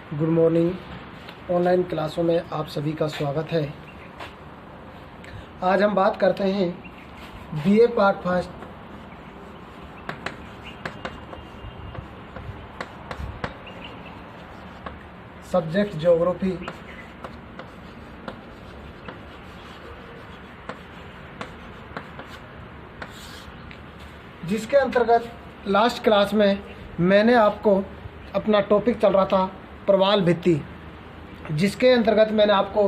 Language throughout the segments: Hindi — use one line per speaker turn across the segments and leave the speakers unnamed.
Good morning. ऑनलाइन क्लासों में आप सभी का स्वागत है। आज हम बात करते हैं BA part first subject geography जिसके अंतर्गत लास्ट क्लास में मैंने आपको अपना टॉपिक चल रहा था प्रवाल भित्ति, जिसके अंतर्गत मैंने आपको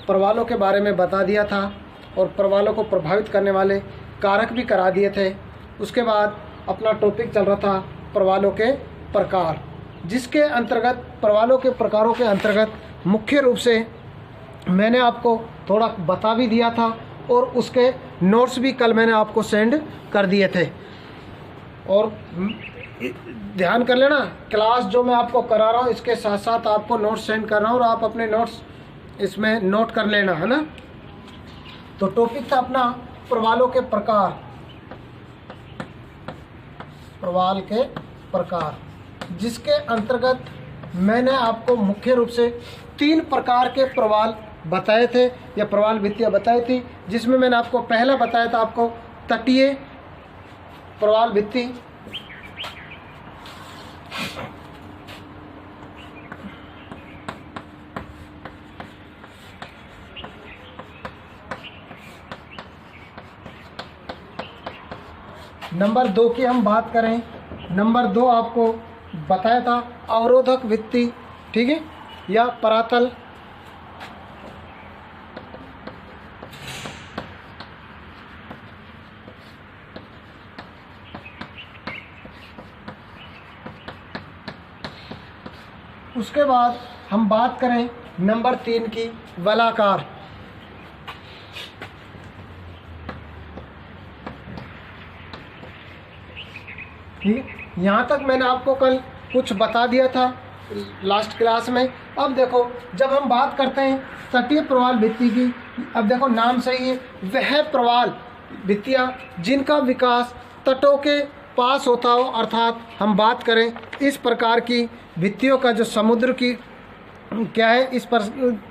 प्रवालों के बारे में बता दिया था और प्रवालों को प्रभावित करने वाले कारक भी करा दिए थे। उसके बाद अपना टॉपिक चल रहा था प्रवालों के प्रकार, जिसके अंतर्गत प्रवालों के प्रकारों के अंतर्गत मुख्य रूप से मैंने आपको थोड़ा बता भी दिया था और उसके नोट्स भी कल मैंने आपको सेंड कर दिए थे। और ध्यान कर लेना, क्लास जो मैं आपको करा रहा हूँ इसके साथ साथ आपको नोट्स सेंड कर रहा हूँ और आप अपने नोट्स इसमें नोट कर लेना, है ना। तो टॉपिक था अपना प्रवालों के प्रकार, प्रवाल के प्रकार, जिसके अंतर्गत मैंने आपको मुख्य रूप से 3 प्रकार के प्रवाल बताए थे या प्रवाल भित्तियाँ बताई थी, जिसमें मैंने आपको पहला बताया था आपको तटीय प्रवाल भित्ति, नंबर 2 की हम बात करें, नंबर 2 आपको बताया था अवरोधक भित्ति, ठीक है, या परातल। उसके बाद हम बात करें नंबर 3 की वलाकार, ठीक। यहाँ तक मैंने आपको कल कुछ बता दिया था लास्ट क्लास में। अब देखो, जब हम बात करते हैं तटीय प्रवाल भित्ति की, अब देखो नाम सही है, वह प्रवाल भित्तियाँ जिनका विकास तटों के पास होता हो, अर्थात हम बात करें इस प्रकार की भित्तियों का जो समुद्र की क्या है, इस पर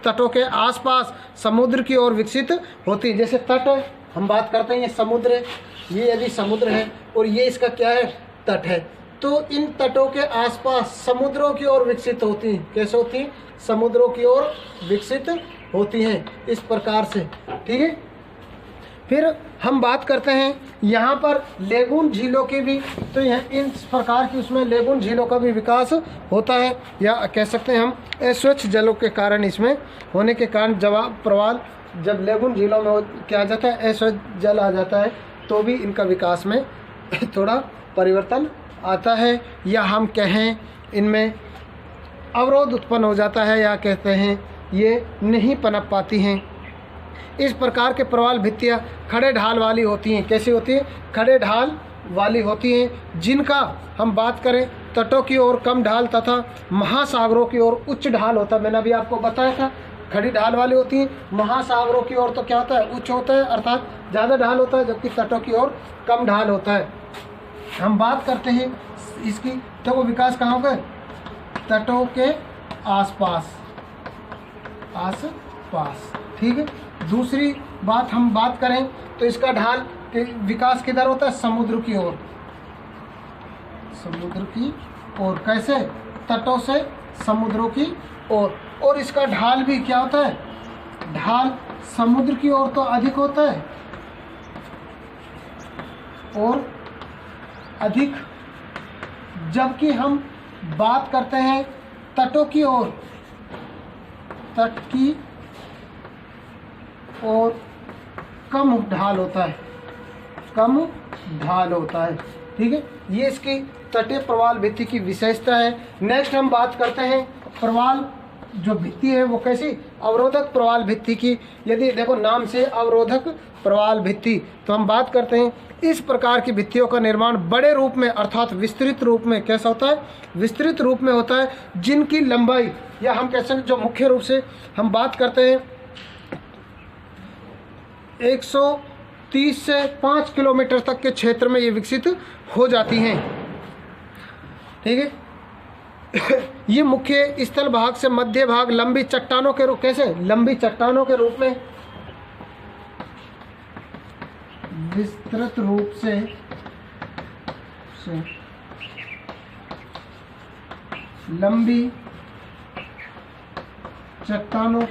तटों के आसपास समुद्र की ओर विकसित होती है। जैसे तट हम बात करते हैं, ये समुद्र है, ये यदि समुद्र है और ये इसका क्या है, तट है, तो इन तटों के आसपास समुद्रों की ओर विकसित होती हैं। कैसे होती हैं? समुद्रों की ओर विकसित होती हैं, इस प्रकार से, ठीक है। फिर हम बात करते हैं यहाँ पर लेगून झीलों की भी, तो यह इन प्रकार की उसमें लेगून झीलों का भी विकास होता है, या कह सकते हैं हम अस्वच्छ जलों के कारण, इसमें होने के कारण जवाब प्रवाल जब लेगून झीलों में क्या आ जाता है, अस्वच्छ जल आ जाता है, तो भी इनका विकास में थोड़ा परिवर्तन आता है, या हम कहें इनमें अवरोध उत्पन्न हो जाता है, या कहते हैं ये नहीं पनप पाती हैं। इस प्रकार के प्रवाल भित्तियाँ खड़े ढाल वाली होती हैं। कैसी होती हैं? खड़े ढाल वाली होती हैं, जिनका हम बात करें तटों की ओर कम ढाल तथा महासागरों की ओर उच्च ढाल होता है। मैंने अभी आपको बताया था, खड़ी ढाल वाली होती हैं। महासागरों की ओर तो क्या होता है, उच्च होता है, अर्थात ज़्यादा ढाल होता है, जबकि तटों की ओर कम ढाल होता है। हम बात करते हैं इसकी, तो वो विकास कहाँ होगा, तटों के आसपास, ठीक है। दूसरी बात हम बात करें तो इसका ढाल के विकास किधर होता है, समुद्र की ओर, समुद्र की ओर। कैसे? तटों से समुद्रों की ओर। और इसका ढाल भी क्या होता है, ढाल समुद्र की ओर तो अधिक होता है और अधिक, जबकि हम बात करते हैं तटों की ओर, तट की और कम ढाल होता है, कम ढाल होता है, ठीक है। ये इसकी तटीय प्रवाल भित्ति की विशेषता है। नेक्स्ट हम बात करते हैं प्रवाल जो भित्ति है वो कैसी, अवरोधक प्रवाल भित्ति की। यदि देखो नाम से अवरोधक प्रवाल भित्ति, तो हम बात करते हैं इस प्रकार की भित्तियों का निर्माण बड़े रूप में अर्थात विस्तृत रूप में कैसा होता है, विस्तृत रूप में होता है, जिनकी लंबाई या हम कह सकते हैं जो मुख्य रूप से हम बात करते हैं 130 से 5 किलोमीटर तक के क्षेत्र में ये विकसित हो जाती हैं, ठीक है। ये मुख्य स्थल भाग से मध्य भाग लंबी चट्टानों के रूप, कैसे लंबी चट्टानों के रूप में विस्तृत रूप से लंबी चट्टानों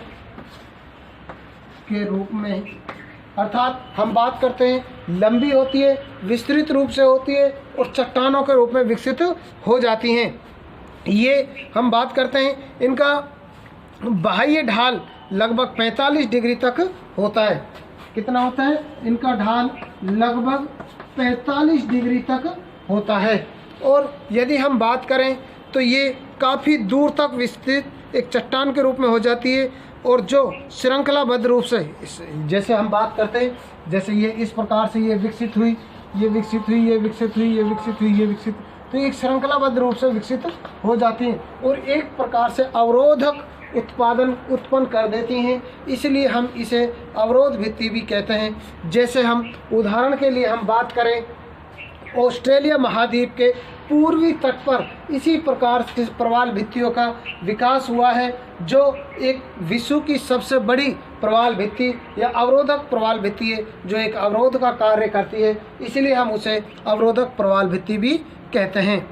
के रूप में, अर्थात हम बात करते हैं लंबी होती है, विस्तृत रूप से होती है और चट्टानों के रूप में विकसित हो जाती हैं। ये हम बात करते हैं इनका बाह्य ढाल लगभग 45 डिग्री तक होता है। कितना होता है? इनका ढाल लगभग 45 डिग्री तक होता है। और यदि हम बात करें तो ये काफ़ी दूर तक विस्तृत एक चट्टान के रूप में हो जाती है और जो श्रृंखलाबद्ध रूप से, जैसे हम बात करते हैं, जैसे ये इस प्रकार से ये विकसित हुई, ये विकसित हुई, ये विकसित हुई, ये विकसित हुई, ये विकसित, तो एक श्रृंखलाबद्ध रूप से विकसित हो जाती हैं और एक प्रकार से अवरोधक उत्पन्न कर देती हैं। इसलिए हम इसे अवरोध भित्ति भी कहते हैं। जैसे हम उदाहरण के लिए हम बात करें, ऑस्ट्रेलिया महाद्वीप के पूर्वी तट पर इसी प्रकार से प्रवाल भित्तियों का विकास हुआ है, जो एक विश्व की सबसे बड़ी प्रवाल भित्ति या अवरोधक प्रवाल भित्ति है, जो एक अवरोध का कार्य करती है। इसलिए हम उसे अवरोधक प्रवाल भित्ति भी कहते हैं।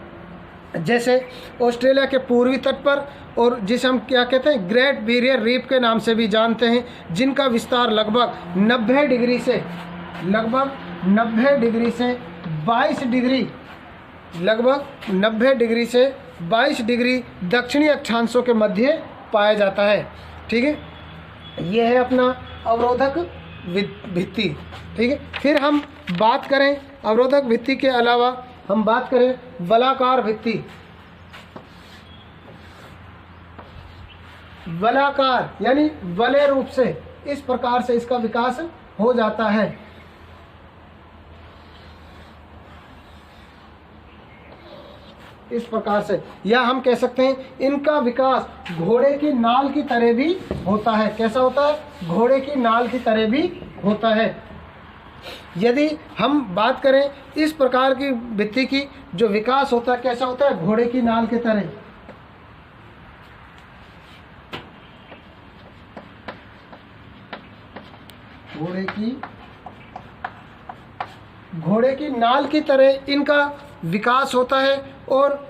जैसे ऑस्ट्रेलिया के पूर्वी तट पर, और जिसे हम क्या कहते हैं, ग्रेट बैरियर रीफ के नाम से भी जानते हैं, जिनका विस्तार लगभग 90 डिग्री से 22 डिग्री दक्षिणी अक्षांशों के मध्य पाया जाता है। ठीक है, यह है अपना अवरोधक भित्ति। ठीक है, फिर हम बात करें अवरोधक भित्ति के अलावा हम बात करें वलाकार भित्ति। वलाकार यानी वलय रूप से इस प्रकार से इसका विकास हो जाता है। इस प्रकार से, या हम कह सकते हैं इनका विकास घोड़े की नाल की तरह भी होता है। कैसा होता है? घोड़े की नाल की तरह भी होता है। यदि हम बात करें इस प्रकार की भित्ति की जो विकास होता है, कैसा होता है? घोड़े की नाल की तरह। घोड़े की नाल की तरह इनका विकास होता है और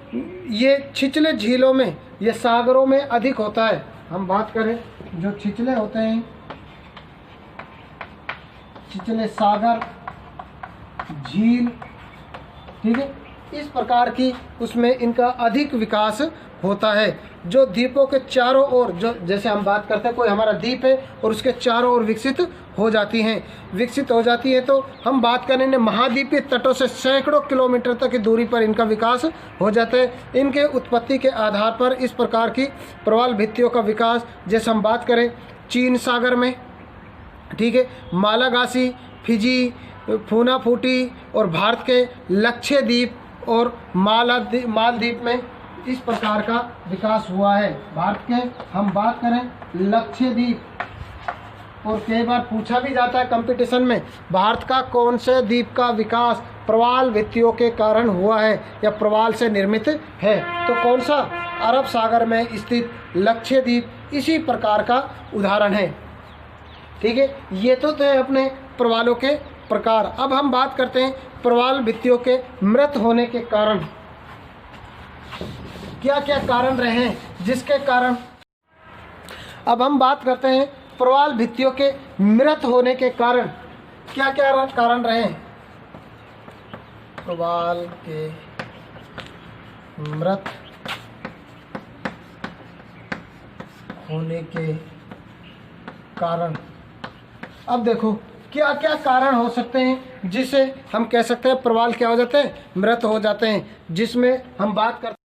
ये छिछले झीलों में, ये सागरों में अधिक होता है। हम बात करें जो छिछले होते हैं, छिछले सागर, झील, ठीक है, इस प्रकार की उसमें इनका अधिक विकास होता है। जो द्वीपों के चारों ओर, जो जैसे हम बात करते हैं कोई हमारा द्वीप है और उसके चारों ओर विकसित हो जाती है, तो हम बात करेंगे महाद्वीपीय तटों से सैकड़ों किलोमीटर तक की दूरी पर इनका विकास हो जाता है। इनके उत्पत्ति के आधार पर इस प्रकार की प्रवाल भित्तियों का विकास, जैसे हम बात करें चीन सागर में, ठीक है, मालागासी, फिजी, फूनाफूटी और भारत के लक्षद्वीप और मालदीव में इस प्रकार का विकास हुआ है। भारत के हम बात करें लक्षद्वीप, और कई बार पूछा भी जाता है कंपटीशन में, भारत का कौन से द्वीप का विकास प्रवाल भित्तियों के कारण हुआ है या प्रवाल से निर्मित है, तो कौन सा? अरब सागर में स्थित लक्षद्वीप इसी प्रकार का उदाहरण है। ठीक है, ये तो थे अपने प्रवालों के प्रकार। अब हम बात करते हैं प्रवाल भित्तियों के मृत होने के कारण। क्या क्या कारण रहे हैं जिसके कारण, अब हम बात करते हैं प्रवाल भित्तियों के मृत होने के कारण। क्या क्या कारण रहे हैं प्रवाल के मृत होने के कारण? अब देखो क्या क्या कारण हो सकते हैं जिसे हम कह सकते हैं प्रवाल क्या हो जाते हैं, मृत हो जाते हैं। जिसमें हम बात करते,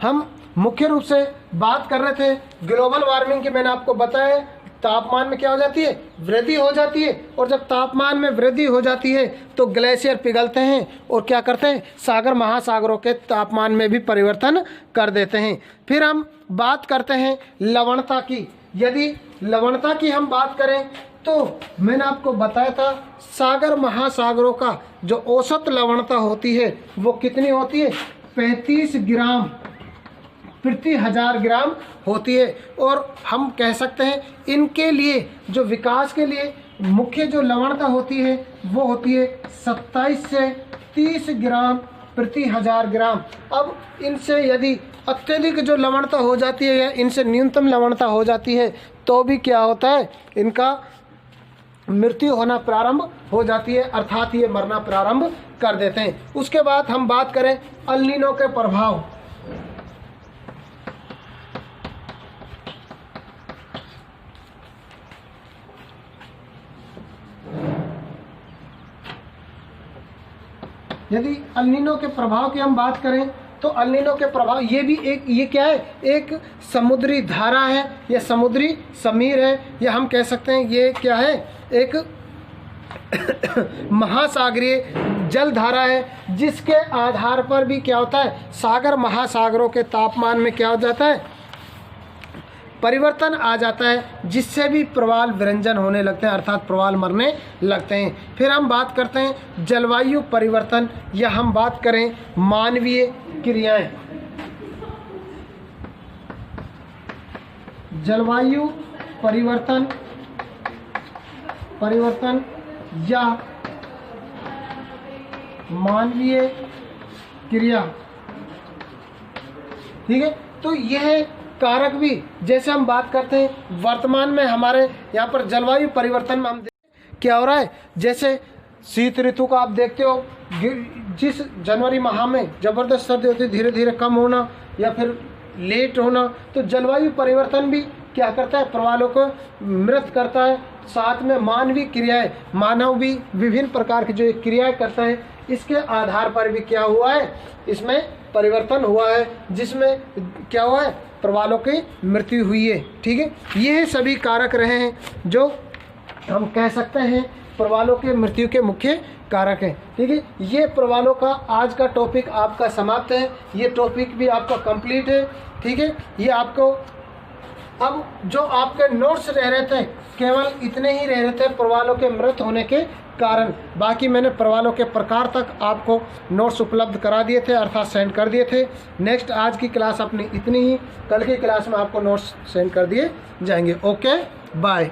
हम मुख्य रूप से बात कर रहे थे ग्लोबल वार्मिंग की। मैंने आपको बताया तापमान में क्या हो जाती है, वृद्धि हो जाती है, और जब तापमान में वृद्धि हो जाती है तो ग्लेशियर पिघलते हैं और क्या करते हैं, सागर महासागरों के तापमान में भी परिवर्तन कर देते हैं। फिर हम बात करते हैं लवणता की। यदि लवणता की हम बात करें तो मैंने आपको बताया था सागर महासागरों का जो औसत लवणता होती है वो कितनी होती है, 35 ग्राम प्रति 1000 ग्राम होती है। और हम कह सकते हैं इनके लिए जो विकास के लिए मुख्य जो लवणता होती है वो होती है 27 से 30 ग्राम प्रति 1000 ग्राम। अब इनसे यदि अत्यधिक जो लवणता हो जाती है या इनसे न्यूनतम लवणता हो जाती है तो भी क्या होता है, इनका मृत्यु होना प्रारंभ हो जाती है, अर्थात ये मरना प्रारंभ कर देते हैं। उसके बाद हम बात करें अल नीनो के प्रभाव। यदि अल नीनो के प्रभाव की हम बात करें तो अल नीनो के प्रभाव ये भी ये क्या है, एक समुद्री धारा है या समुद्री समीर है, या हम कह सकते हैं ये क्या है, एक महासागरीय जल धारा है, जिसके आधार पर भी क्या होता है, सागर महासागरों के तापमान में क्या हो जाता है, परिवर्तन आ जाता है, जिससे भी प्रवाल विरंजन होने लगते हैं, अर्थात प्रवाल मरने लगते हैं। फिर हम बात करते हैं जलवायु परिवर्तन, या हम बात करें मानवीय क्रियाएं। जलवायु परिवर्तन या मानवीय क्रिया, ठीक है। तो यह कारक भी, जैसे हम बात करते हैं वर्तमान में हमारे यहाँ पर जलवायु परिवर्तन में हम क्या हो रहा है, जैसे शीत ऋतु का आप देखते हो, जिस जनवरी माह में ज़बरदस्त सर्दी होती है, धीरे धीरे कम होना या फिर लेट होना, तो जलवायु परिवर्तन भी क्या करता है, प्रवालों को मृत करता है। साथ में मानवीय क्रियाएं, मानव भी विभिन्न प्रकार की जो क्रियाएं करता है, इसके आधार पर भी क्या हुआ है, इसमें परिवर्तन हुआ है, जिसमें क्या हुआ है, प्रवालों की मृत्यु हुई है, ठीक है। ये सभी कारक रहे हैं जो हम कह सकते हैं प्रवालों के मृत्यु के मुख्य कारक हैं, ठीक है। ये प्रवालों का आज का टॉपिक आपका समाप्त है, ये टॉपिक भी आपका कंप्लीट है, ठीक है। ये आपको अब जो आपके नोट्स रह रहे थे केवल इतने ही रह रहे थे प्रवालों के मृत होने के कारण, बाकी मैंने प्रवालों के प्रकार तक आपको नोट्स उपलब्ध करा दिए थे, अर्थात सेंड कर दिए थे। नेक्स्ट आज की क्लास अपनी इतनी ही, कल की क्लास में आपको नोट्स सेंड कर दिए जाएंगे। Okay, bye.